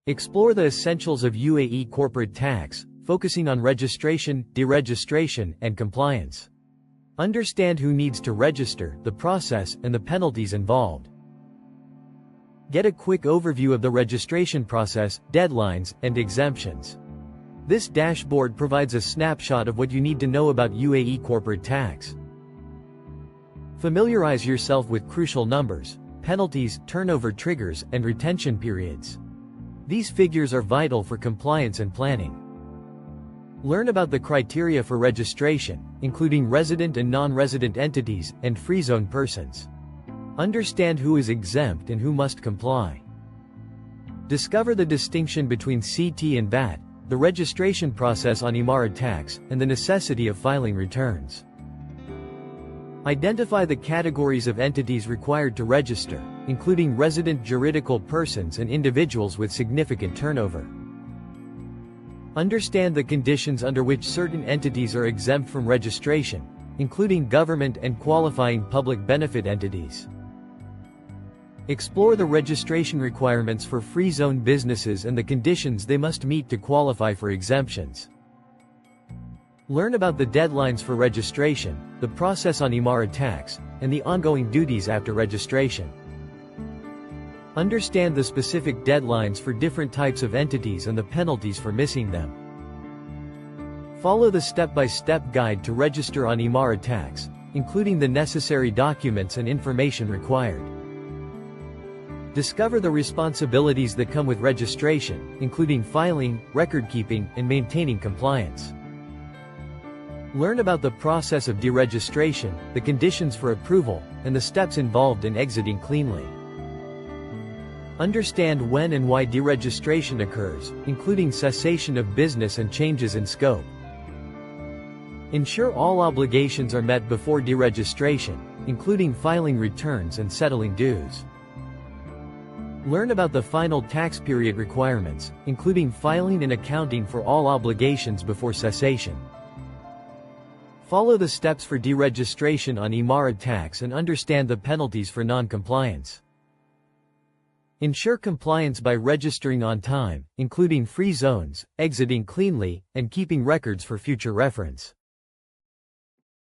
Explore the essentials of UAE corporate tax, focusing on registration, deregistration, and compliance. Understand who needs to register, the process, and the penalties involved. Get a quick overview of the registration process, deadlines, and exemptions. This dashboard provides a snapshot of what you need to know about UAE corporate tax. Familiarize yourself with crucial numbers, penalties, turnover triggers, and retention periods. These figures are vital for compliance and planning. Learn about the criteria for registration, including resident and non-resident entities, and free zone persons. Understand who is exempt and who must comply. Discover the distinction between CT and VAT, the registration process on EmaraTax, and the necessity of filing returns. Identify the categories of entities required to register, including resident juridical persons and individuals with significant turnover. Understand the conditions under which certain entities are exempt from registration, including government and qualifying public benefit entities. Explore the registration requirements for free zone businesses and the conditions they must meet to qualify for exemptions. Learn about the deadlines for registration, the process on EmaraTax, and the ongoing duties after registration. Understand the specific deadlines for different types of entities and the penalties for missing them. Follow the step-by-step guide to register on EmaraTax, including the necessary documents and information required. Discover the responsibilities that come with registration, including filing, record-keeping, and maintaining compliance. Learn about the process of deregistration, the conditions for approval, and the steps involved in exiting cleanly. Understand when and why deregistration occurs, including cessation of business and changes in scope. Ensure all obligations are met before deregistration, including filing returns and settling dues. Learn about the final tax period requirements, including filing and accounting for all obligations before cessation. Follow the steps for deregistration on EmaraTax and understand the penalties for non-compliance. Ensure compliance by registering on time, including free zones, exiting cleanly, and keeping records for future reference.